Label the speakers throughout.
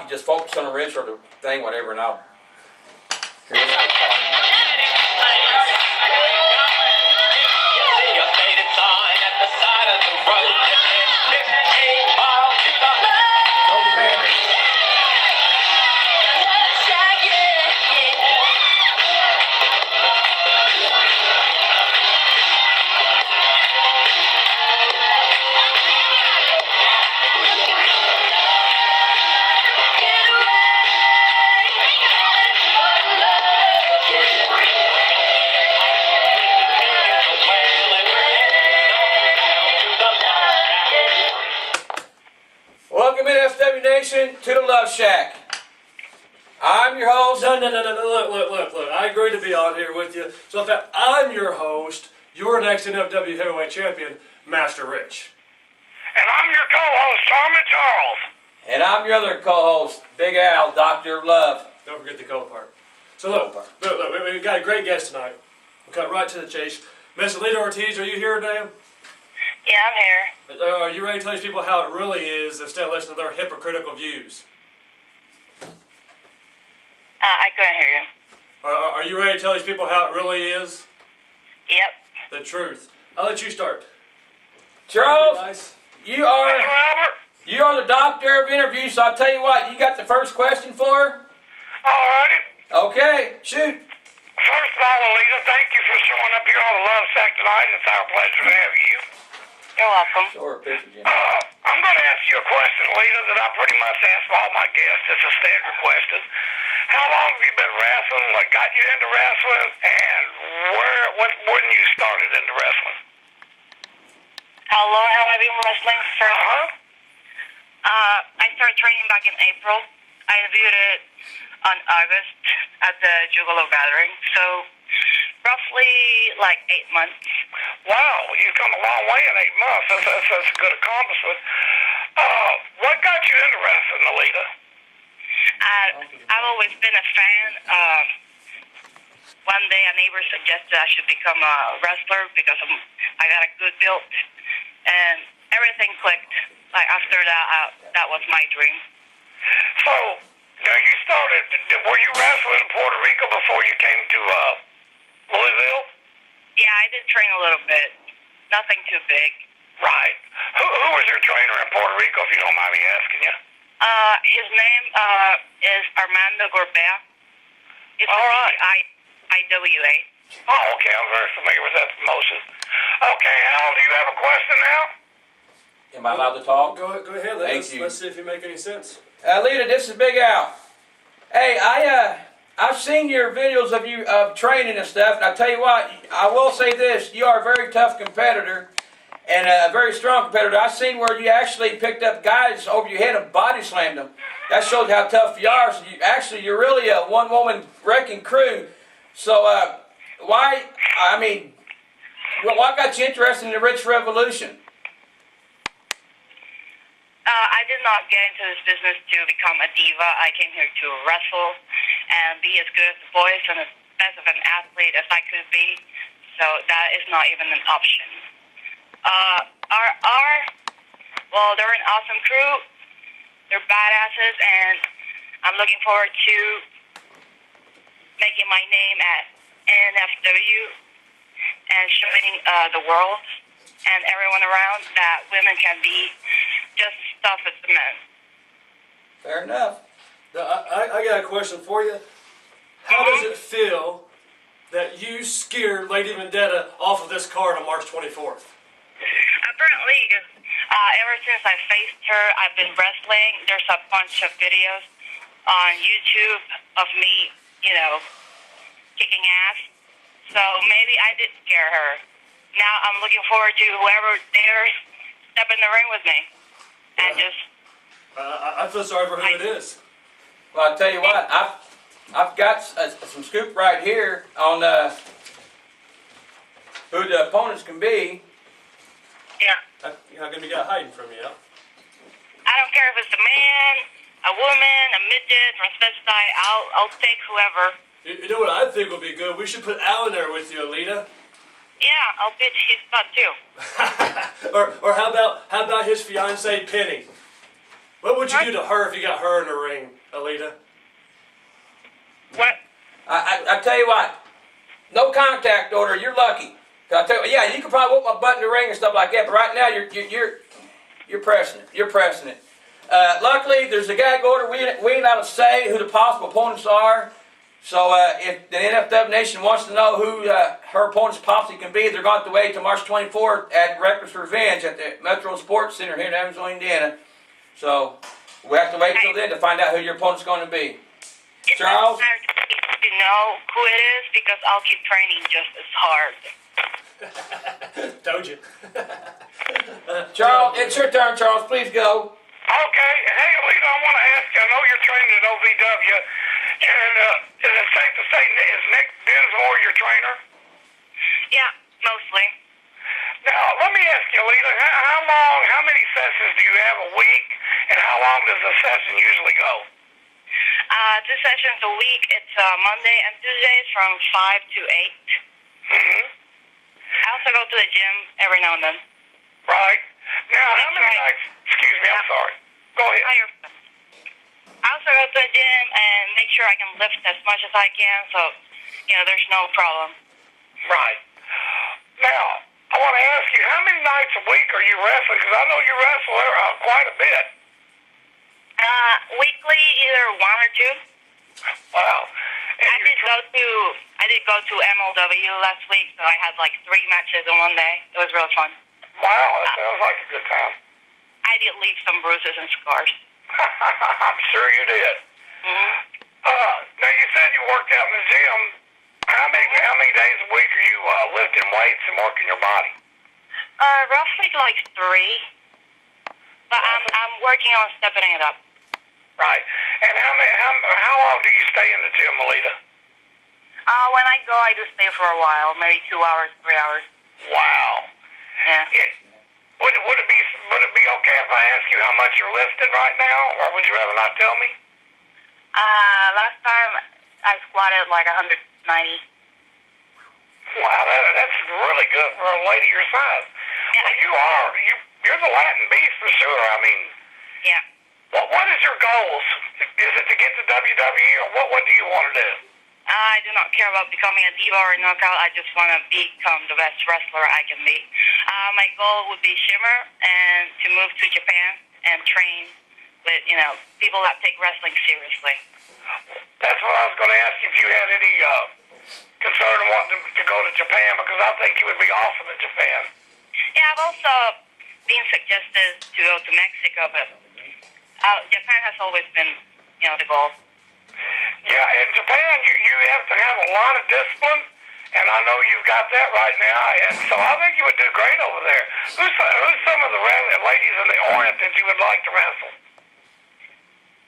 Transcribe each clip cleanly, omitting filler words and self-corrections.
Speaker 1: You just focus on the wrench or the thing, whatever, and I'll. Here we go. Welcome NFW Nation to the Luv Shak. I'm your host.
Speaker 2: No. Look. I agreed to be on here with you. So in fact, I'm your host, your next NFW Heavyweight Champion, Master Rich.
Speaker 3: And I'm your co-host, Tommy Charles.
Speaker 1: And I'm your other co-host, Big Al, Dr. Love.
Speaker 2: Don't forget the co part. So look, we got a great guest tonight. We'll cut right to the chase. Miss Aleida Ortiz, are you here today?
Speaker 3: Yeah, I'm here.
Speaker 2: Are you ready to tell these people how it really is instead of listening to their hypocritical views?
Speaker 3: I couldn't hear you.
Speaker 2: Are you ready to tell these people how it really is?
Speaker 3: Yep.
Speaker 2: The truth. I'll let you start.
Speaker 1: Charles,
Speaker 2: Nice.
Speaker 1: you are
Speaker 3: Albert?
Speaker 1: the doctor of interviews, so I'll tell you what, you got the first question for her?
Speaker 3: Alrighty.
Speaker 1: Okay, shoot.
Speaker 3: First of all, Aleida, thank you for showing up here on the Luv Shak tonight. It's our pleasure to have you. You're welcome.
Speaker 1: Sure, picture, Jim.
Speaker 3: I'm going to ask you a question, Aleida, that I pretty much ask all my guests. It's a standard question. How long have you been wrestling? What got you into wrestling? And when you started into wrestling? How long have I been wrestling? I started training back in April. I debuted on August at the Juggalo Gathering. So roughly like 8 months. Wow, you've come a long way in 8 months. That's a good accomplishment. What got you into wrestling, Aleida? I've always been a fan. One day a neighbor suggested I should become a wrestler because I got a good build, and everything clicked. Like after that, that was my dream. So, you started. Were you wrestling in Puerto Rico before you came to Louisville? Yeah, I did train a little bit. Nothing too big. Right. Who was your trainer in Puerto Rico, if you don't mind me asking you? His name is Armando Gorbea. It's all right. IWA. Oh, okay. I'm very familiar with that promotion. Okay, Al, do you have a question now?
Speaker 1: Am I allowed to talk?
Speaker 2: Go ahead. Let's see if you make any sense.
Speaker 1: Aleida, this is Big Al. Hey, I've seen your videos of you training and stuff, and I tell you what, I will say this: you are a very tough competitor and a very strong competitor. I've seen where you actually picked up guys over your head and body slammed them. That shows how tough you are. So you're really a one-woman wrecking crew. So what got you interested in the Rich Revolution?
Speaker 3: I did not get into this business to become a diva. I came here to wrestle and be as good as the boys and as best of an athlete as I could be. So that is not even an option. They're an awesome crew. They're badasses, and I'm looking forward to making my name at NFW and showing the world and everyone around that women can be just as tough as the men.
Speaker 1: Fair enough.
Speaker 2: I got a question for you. How does it feel that you scared Lady Vendetta off of this card on March 24th?
Speaker 3: Apparently, ever since I faced her, I've been wrestling. There's a bunch of videos on YouTube of me, kicking ass. So maybe I did scare her. Now I'm looking forward to whoever dares step in the ring with me. And
Speaker 2: I feel sorry for who it is.
Speaker 1: Well, I'll tell you what, I've got some scoop right here on who the opponents can be.
Speaker 3: Yeah.
Speaker 2: How come you got hiding from you, huh?
Speaker 3: I don't care if it's a man, a woman, a midget, transvestite. I'll take whoever.
Speaker 2: You know what I think would be good? We should put Al in there with you, Aleida.
Speaker 3: Yeah, I'll bitch his butt too.
Speaker 2: or how about his fiancée Penny? What would you do to her if you got her in the ring, Aleida?
Speaker 3: What?
Speaker 1: I tell you what, no contact order. You're lucky. 'Cause I tell you, yeah, you can probably whoop my butt in the ring and stuff like that, but right now you're pressing it. You're pressing it. Luckily, there's a gag order. We ain't allowed to say who the possible opponents are. So if the NFW Nation wants to know who her opponents possibly can be, they're going to have to wait till March 24th at Reckless Revenge at the Metro Sports Center here in Evansville, Indiana. So we have to wait till then to find out who your opponent's going to be.
Speaker 3: It
Speaker 1: Charles?
Speaker 3: doesn't matter to know who it is because I'll keep training just as hard.
Speaker 2: Told you.
Speaker 1: Charles, it's your turn, Charles. Please go.
Speaker 4: Okay. Hey, Aleida, I want to ask you, I know you're training at OVW, and is it safe to say, is Nick Dinsmore your trainer?
Speaker 3: Yeah, mostly.
Speaker 4: Now, let me ask you, Aleida, how many sessions do you have a week, and how long does a session usually go?
Speaker 3: 2 sessions a week. It's Monday and Tuesdays from 5 to 8.
Speaker 4: Mm-hmm.
Speaker 3: I also go to the gym every now and then.
Speaker 4: Right. Now, how
Speaker 3: That's
Speaker 4: many
Speaker 3: right.
Speaker 4: nights, excuse me, I'm sorry. Go ahead.
Speaker 3: I also go to the gym and make sure I can lift as much as I can, so, there's no problem.
Speaker 4: Right. Now, I want to ask you, how many nights a week are you wrestling? Because I know you wrestle quite a bit.
Speaker 3: Weekly, either 1 or 2.
Speaker 4: Wow. And
Speaker 3: I did go to MLW last week, so I had like 3 matches in one day. It was real fun.
Speaker 4: Wow, that sounds like a good time.
Speaker 3: I did leave some bruises and scars.
Speaker 4: I'm sure you did.
Speaker 3: Mm-hmm.
Speaker 4: Now you said you worked out in the gym. How many days a week are you lifting weights and working your body?
Speaker 3: Roughly like 3. But I'm working on stepping it up.
Speaker 4: Right. And how long do you stay in the gym, Aleida?
Speaker 3: When I go, I do stay for a while, maybe 2 hours, 3 hours.
Speaker 4: Wow.
Speaker 3: Yeah.
Speaker 4: Would it be okay if I ask you how much you're lifting right now, or would you rather not tell me?
Speaker 3: Last time I squatted like 190.
Speaker 4: Wow, that's really good for a lady your size.
Speaker 3: Yeah.
Speaker 4: Well, you're the Latin Beast for sure. I mean,
Speaker 3: Yeah.
Speaker 4: what is your goals? Is it to get to WWE, or what do you want to do?
Speaker 3: I do not care about becoming a diva or a knockout. I just want to become the best wrestler I can be. My goal would be Shimmer and to move to Japan and train with, people that take wrestling seriously.
Speaker 4: That's what I was going to ask you, if you had any concern in wanting to go to Japan, because I think you would be awesome in Japan.
Speaker 3: Yeah, I've also been suggested to go to Mexico, but Japan has always been, the goal.
Speaker 4: Yeah, in Japan, you have to have a lot of discipline, and I know you've got that right now, and so I think you would do great over there. Who's some of the ladies in the Orient that you would like to wrestle?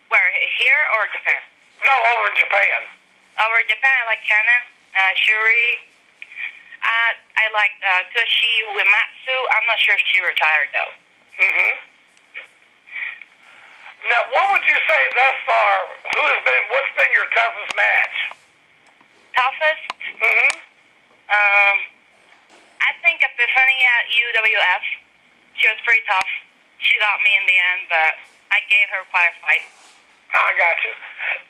Speaker 3: Where, here or Japan?
Speaker 4: No, over in Japan.
Speaker 3: Over in Japan, I like Kana, Shuri. I like Toshi Uematsu. I'm not sure if she retired, though.
Speaker 4: Mm-hmm. Now, what would you say thus far, what's been your toughest match?
Speaker 3: Toughest?
Speaker 4: Mm-hmm.
Speaker 3: I think Epiphany at UWF. She was pretty tough. She got me in the end, but I gave her quite a fight.
Speaker 4: I got you.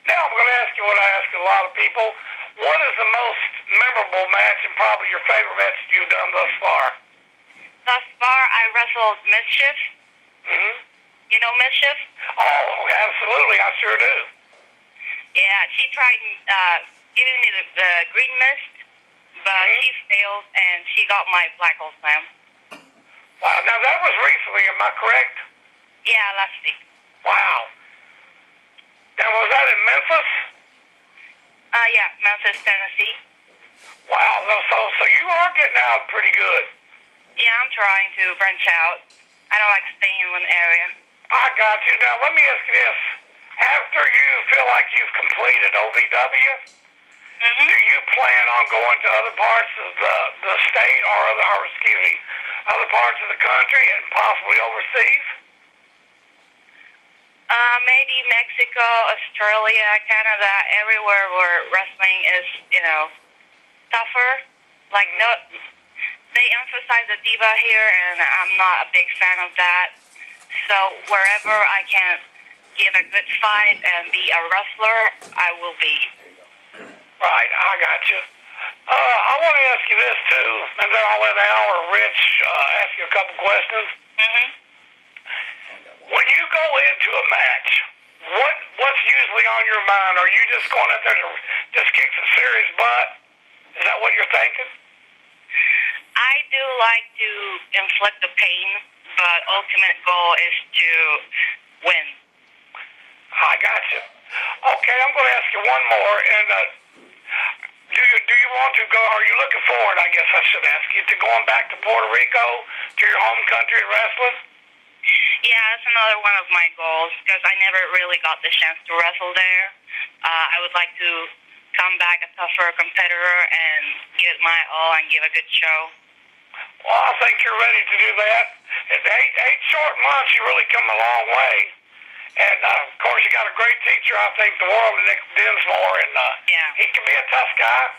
Speaker 4: Now I'm going to ask you what I ask a lot of people. What is the most memorable match and probably your favorite match you've done thus far?
Speaker 3: Thus far, I wrestled Mischief.
Speaker 4: Mm-hmm.
Speaker 3: You know Mischief?
Speaker 4: Oh, absolutely. I sure do.
Speaker 3: Yeah, she tried giving me the green mist, but she failed, and she got my black hole slam.
Speaker 4: Wow. Now, that was recently, am I correct?
Speaker 3: Yeah, last week.
Speaker 4: Wow. Now, was that in Memphis?
Speaker 3: Yeah, Memphis, Tennessee.
Speaker 4: Wow. So you are getting out pretty good.
Speaker 3: Yeah, I'm trying to branch out. I don't like staying in one area.
Speaker 4: I got you. Now, let me ask you this. After you feel like you've completed OVW, do you plan on going to other parts of the state or other parts of the country and possibly overseas?
Speaker 3: Maybe Mexico, Australia, Canada, everywhere where wrestling is, tougher. Like, no, they emphasize the diva here, and I'm not a big fan of that. So wherever I can give a good fight and be a wrestler, I will be.
Speaker 4: Right, I got you. I want to ask you this too, and then I'll let Al or Rich ask you a couple questions.
Speaker 3: Mhm.
Speaker 4: When you go into a match, what's usually on your mind? Are you just going out there to just kick some serious butt? Is that what you're thinking?
Speaker 3: I do like to inflict the pain, but ultimate goal is to win.
Speaker 4: I got you. Okay, I'm going to ask you one more. And do you want to go? Are you looking forward? I guess I should ask you to going back to Puerto Rico, to your home country and wrestling.
Speaker 3: Yeah, that's another one of my goals because I never really got the chance to wrestle there. I would like to come back a tougher competitor and give it my all and give a good show.
Speaker 4: Well, I think you're ready to do that. In eight short months, you really come a long way. And, of course, you got a great teacher, I think, the world of Nick Dinsmore, and
Speaker 3: Yeah.
Speaker 4: he can be a tough guy.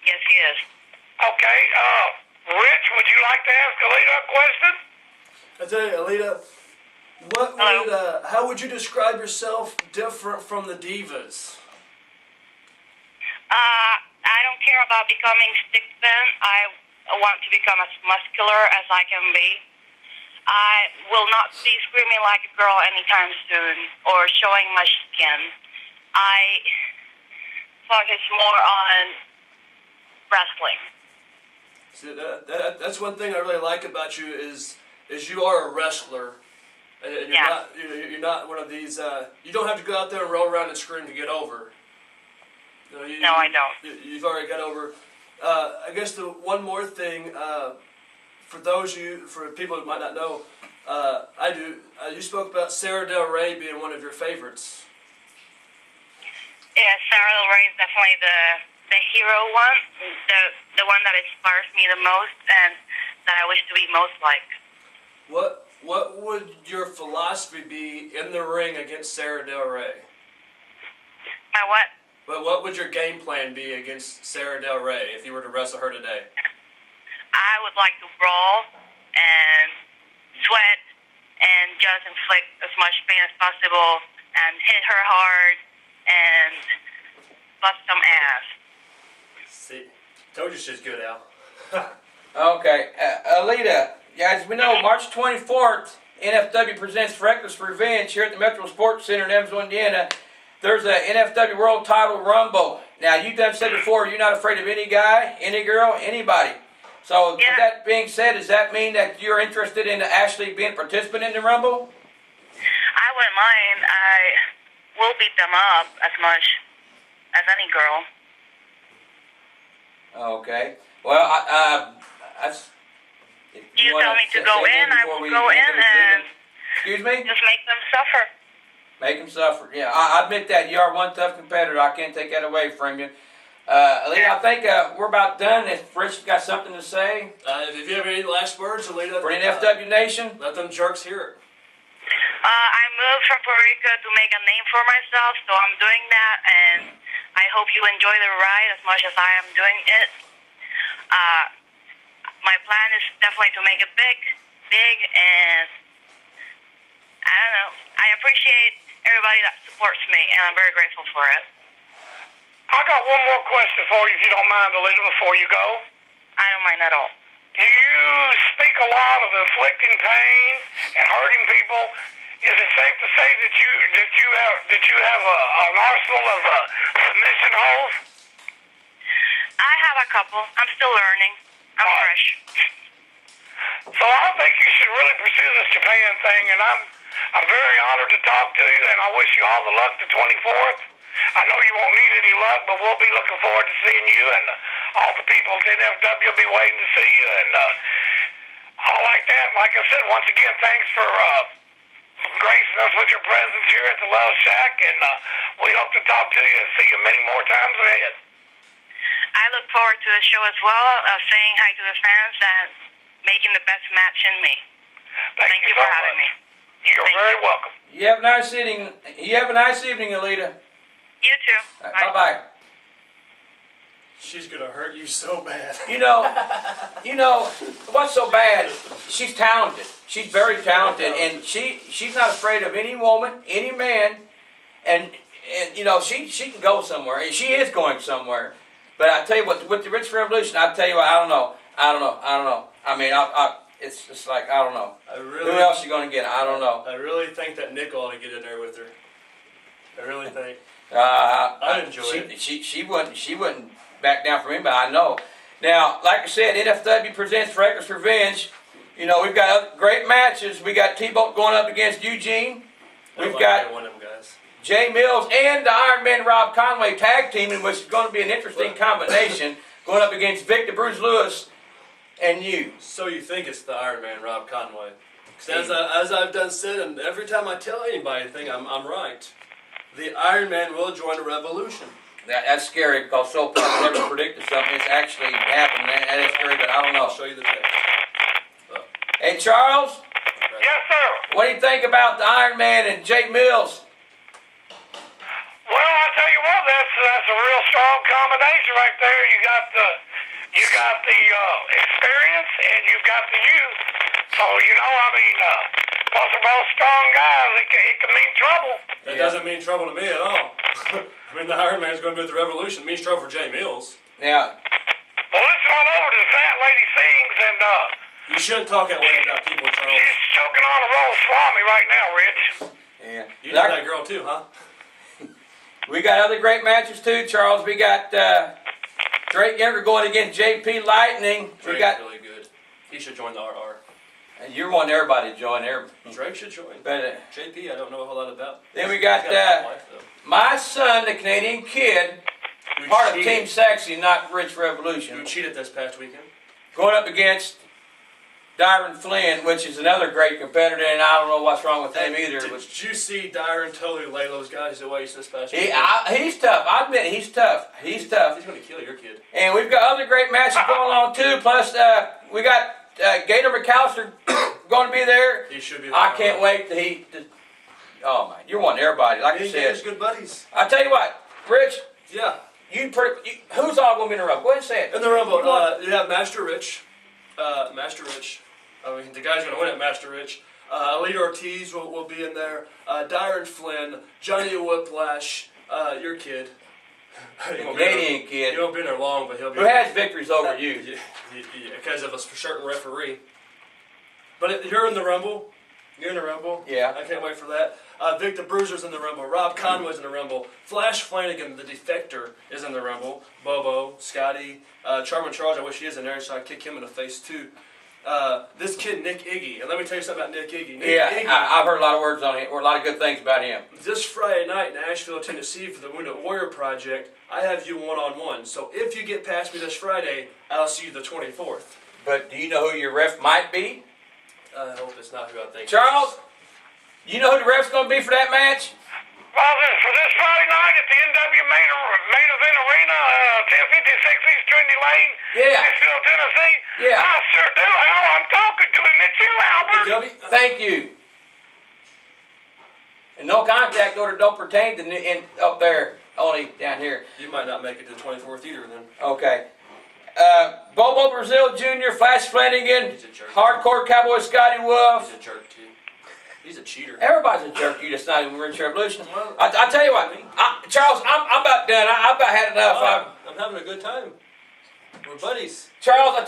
Speaker 3: Yes, he is.
Speaker 4: Okay, Rich, would you like to ask Aleida a question?
Speaker 2: I tell you, Aleida,
Speaker 3: Hello?
Speaker 2: how would you describe yourself different from the divas?
Speaker 3: I don't care about becoming stick thin. I want to become as muscular as I can be. I will not be screaming like a girl anytime soon or showing my skin. I focus more on wrestling.
Speaker 2: See, that's one thing I really like about you is you are a wrestler. And you're
Speaker 3: Yeah.
Speaker 2: you're not one of these. You don't have to go out there and roll around and scream to get over.
Speaker 3: No, I don't.
Speaker 2: You've already got over. I guess the one more thing for people who might not know, I do. You spoke about Sarah Del Rey being one of your favorites.
Speaker 3: Yeah, Sarah Del Rey is definitely the hero one, the one that inspires me the most and that I wish to be most like.
Speaker 2: What would your philosophy be in the ring against Sarah Del Rey?
Speaker 3: My what?
Speaker 2: But what would your game plan be against Sarah Del Rey if you were to wrestle her today?
Speaker 3: I would like to brawl and sweat and just inflict as much pain as possible and hit her hard and bust some ass.
Speaker 2: See, told you she's good, Al.
Speaker 1: Okay, Aleida, guys, we know March 24th, NFW presents Reckless Revenge here at the Metro Sports Center in Evansville, Indiana. There's a NFW World Title Rumble. Now, you've done said before, you're not afraid of any guy, any girl, anybody. So,
Speaker 3: Yeah.
Speaker 1: with that being said, does that mean that you're interested in actually being a participant in the Rumble?
Speaker 3: I wouldn't mind. I will beat them up as much as any girl.
Speaker 1: Okay. Well, if
Speaker 3: You
Speaker 1: wanna
Speaker 3: tell me to
Speaker 1: say
Speaker 3: go
Speaker 1: anything
Speaker 3: in, I
Speaker 1: before
Speaker 3: will
Speaker 1: we
Speaker 3: go
Speaker 1: end
Speaker 3: in
Speaker 1: the
Speaker 3: and
Speaker 1: Excuse me?
Speaker 3: just make them suffer.
Speaker 1: Make him suffer. Yeah, I admit that. You are one tough competitor. I can't take that away from you. Aleida, I think we're about done. If Rich got something to say
Speaker 2: If you have any last words, Aleida,
Speaker 1: for the NFW Nation.
Speaker 2: let them jerks hear it.
Speaker 3: I moved from Puerto Rico to make a name for myself, so I'm doing that, and I hope you enjoy the ride as much as I am doing it. My plan is definitely to make it big, and I don't know. I appreciate everybody that supports me, and I'm very grateful for it.
Speaker 4: I got one more question for you, if you don't mind, Aleida, before you go.
Speaker 3: I don't mind at all.
Speaker 4: You speak a lot of inflicting pain and hurting people. Is it safe to say that you have an arsenal of submission holds?
Speaker 3: I have a couple. I'm still learning. I'm fresh.
Speaker 4: So I think you should really pursue this Japan thing, and I'm very honored to talk to you, and I wish you all the luck the 24th. I know you won't need any luck, but we'll be looking forward to seeing you, and all the people at NFW will be waiting to see you, and all like that. Like I said, once again, thanks for gracing us with your presence here at the Luv Shak, and we hope to talk to you and see you many more times ahead.
Speaker 3: I look forward to the show as well, saying hi to the fans and making the best match in me. Thank you for having me.
Speaker 4: You're very welcome.
Speaker 1: You have a nice evening. You have a nice evening, Aleida.
Speaker 3: You too.
Speaker 1: Bye bye.
Speaker 2: She's gonna hurt you so bad.
Speaker 1: You know, what's so bad? She's talented. She's very talented, and she's not afraid of any woman, any man, and she can go somewhere, and she is going somewhere. But I tell you what, with the Rich Revolution, I tell you what, I don't know. I mean, it's just like I don't know. Who else you gonna get? I don't know.
Speaker 2: I really think that Nick ought to get in there with her. I really think.
Speaker 1: I'd
Speaker 2: enjoy it.
Speaker 1: She wouldn't back down from anybody. I know. Now, like I said, NFW presents Reckless Revenge. We've got other great matches. We got T-Bolt going up against Eugene. We've got
Speaker 2: one of them guys.
Speaker 1: Jay Mills and the Iron Man Rob Conway tag teaming, which is going to be an interesting combination, going up against Victor Bruce Lewis and you.
Speaker 2: So you think it's the Iron Man Rob Conway? Because as I've done said, and every time I tell anybody anything, I'm right. The Iron Man will join the revolution.
Speaker 1: That's scary because so far I never predicted something. It's actually happened. That is scary, but I don't know.
Speaker 2: I'll show you the text.
Speaker 1: Hey, Charles?
Speaker 4: Yes, sir.
Speaker 1: What do you think about the Iron Man and Jay Mills?
Speaker 4: Well, I tell you what, that's a real strong combination right there. You got the experience and you've got the youth. So plus they're both strong guys. It can mean trouble.
Speaker 2: That doesn't mean trouble to me at all. I mean, the Iron Man's going to be the revolution. It means trouble for Jay Mills.
Speaker 1: Now,
Speaker 4: Well, let's run over to the fat lady sings and
Speaker 2: You shouldn't talk that way about people, Charles.
Speaker 4: she's choking on a roll of salami right now, Rich.
Speaker 1: yeah.
Speaker 2: You know that girl too, huh?
Speaker 1: We got other great matches too, Charles. We got Drake Younger going against JP Lightning.
Speaker 2: Drake's
Speaker 1: We got.
Speaker 2: really good. He should join the RR.
Speaker 1: You're wanting everybody to join there.
Speaker 2: Drake should join.
Speaker 1: But
Speaker 2: JP, I don't know a whole lot about.
Speaker 1: then we got
Speaker 2: He's got a wife, though.
Speaker 1: my son, the Canadian Kid,
Speaker 2: Who
Speaker 1: part of
Speaker 2: cheated-
Speaker 1: Team Sexy, not Rich
Speaker 2: Who
Speaker 1: Revolution,
Speaker 2: cheated this past weekend?
Speaker 1: going up against Dyron Flynn, which is another great competitor, and I don't know what's wrong with him either.
Speaker 2: Did you see Dyron totally lay those guys to waste this past
Speaker 1: He's
Speaker 2: weekend?
Speaker 1: tough. I admit he's tough. He's tough.
Speaker 2: He's going to kill your kid.
Speaker 1: And we've got other great matches going on too. Plus, we got Gator McAllister going to be there.
Speaker 2: He should be.
Speaker 1: I can't wait oh man, you're wanting everybody. Like I
Speaker 2: Gator's
Speaker 1: said,
Speaker 2: good buddies.
Speaker 1: I tell you what, Rich,
Speaker 2: Yeah.
Speaker 1: who's all going to be in the rumble? Go ahead and say it.
Speaker 2: In the Rumble, you have Master Rich. I mean, the guy's going to win it, Master Rich. Aleida Ortiz will be in there. Dyron Flynn, Johnny Whiplash, your kid.
Speaker 1: Canadian Kid.
Speaker 2: He won't be in there long, but he'll be.
Speaker 1: Who has victories over you?
Speaker 2: Because of a certain referee. But you're in the Rumble. You're in the Rumble.
Speaker 1: Yeah.
Speaker 2: I can't wait for that. Victor Bruiser's in the Rumble. Rob Conway's in the Rumble. Flash Flanagan, the Defector, is in the Rumble. Bobo, Scotty, Charmin Charles. I wish he is in there, so I kick him in the face too. This kid Nick Iggy, and let me tell you something about Nick Iggy. Iggy,
Speaker 1: I've heard a lot of words on him, or a lot of good things about him.
Speaker 2: this Friday night in Nashville, Tennessee, for the Wounded Warrior Project, I have you one-on-one. So if you get past me this Friday, I'll see you the 24th.
Speaker 1: But do you know who your ref might be?
Speaker 2: I hope it's not who I think.
Speaker 1: Charles, you know who the ref's going to be for that match?
Speaker 4: Well, for this Friday night at the NW main event arena, 1056 East Trinity Lane,
Speaker 1: Yeah.
Speaker 4: Nashville, Tennessee.
Speaker 1: Yeah.
Speaker 4: I sure do, Al. I'm talking to him. It's you, Albert.
Speaker 1: Thank you. And no contact order don't pertain to up there, only down here.
Speaker 2: You might not make it to the 24th either then.
Speaker 1: Okay. Bobo Brazil Jr., Flash Flanagan,
Speaker 2: He's a jerk.
Speaker 1: Hardcore Cowboy Scotty Wolf.
Speaker 2: He's a jerk too. He's a cheater.
Speaker 1: Everybody's a jerk. You just not even Rich Revolution. I tell you what, Charles, I'm about done. I've about had enough.
Speaker 2: I'm having a good time. We're buddies.
Speaker 1: Charles, I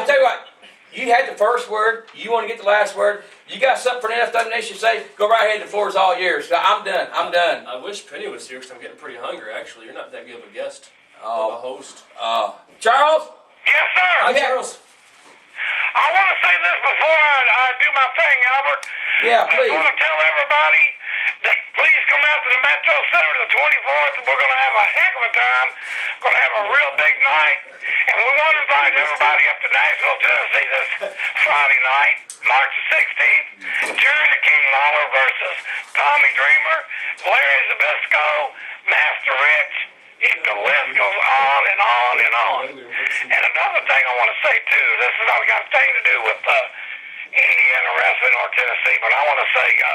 Speaker 1: tell you what. You had the first word. You want to get the last word. You got something for the NFW Nation to say? Go right ahead. The floor is all yours. I'm done. I'm done.
Speaker 2: I wish Penny was here because I'm getting pretty hungry. Actually, you're not that good of a guest.
Speaker 1: Oh.
Speaker 2: Of a host.
Speaker 1: Charles.
Speaker 4: Yes, sir.
Speaker 2: Hi,
Speaker 1: Yeah.
Speaker 2: Charles.
Speaker 4: I want to say this before I do my thing, Albert.
Speaker 1: Yeah,
Speaker 4: I
Speaker 1: please.
Speaker 4: want to tell everybody that please come out to the Metro Center the 24th. We're going to have a heck of a time. Going to have a real big night. And we want to invite everybody up to Nashville, Tennessee this Friday night, March the 16th. Jerry the King Lawler versus Tommy Dreamer, Larry Zabisco, Master Rich. The list goes on and on and on. And another thing I want to say too, this has not got a thing to do with Indiana wrestling or Tennessee, but I want to say a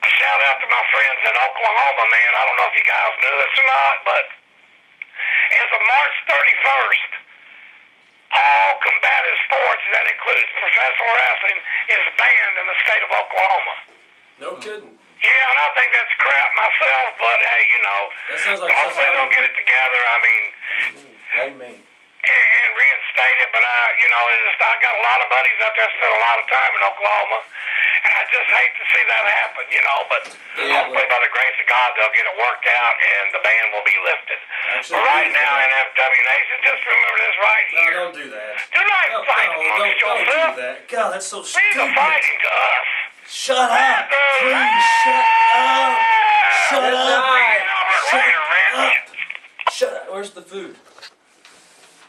Speaker 4: shout out to my friends in Oklahoma, man. I don't know if you guys knew this or not, but as of March 31st, all combative sports, that includes professional wrestling, is banned in the state of Oklahoma.
Speaker 2: No kidding.
Speaker 4: Yeah, and I think that's crap myself, but hey, you know,
Speaker 2: That sounds like
Speaker 4: hopefully they'll get it together. I mean,
Speaker 1: Amen.
Speaker 4: and reinstate it, but I got a lot of buddies out there spend a lot of time in Oklahoma, and I just hate to see that happen, you know, but hopefully by the grace of God they'll get it worked out and the ban will be lifted. But right now, NFW Nation, just remember this right
Speaker 2: No,
Speaker 4: here.
Speaker 2: don't do that.
Speaker 4: Do not fight amongst
Speaker 2: Don't
Speaker 4: yourself.
Speaker 2: do that. God, that's so
Speaker 4: Leave the
Speaker 2: stupid.
Speaker 4: fighting to us.
Speaker 2: Shut up. Please, shut up. Shut
Speaker 1: Good
Speaker 2: up.
Speaker 1: night.
Speaker 2: Shut up. Where's the food?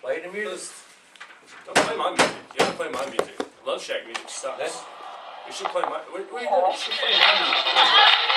Speaker 1: Play the music.
Speaker 2: Don't play my music. You gotta play my music. Luv Shak music sucks. You should play my. What are you doing? You should play my music.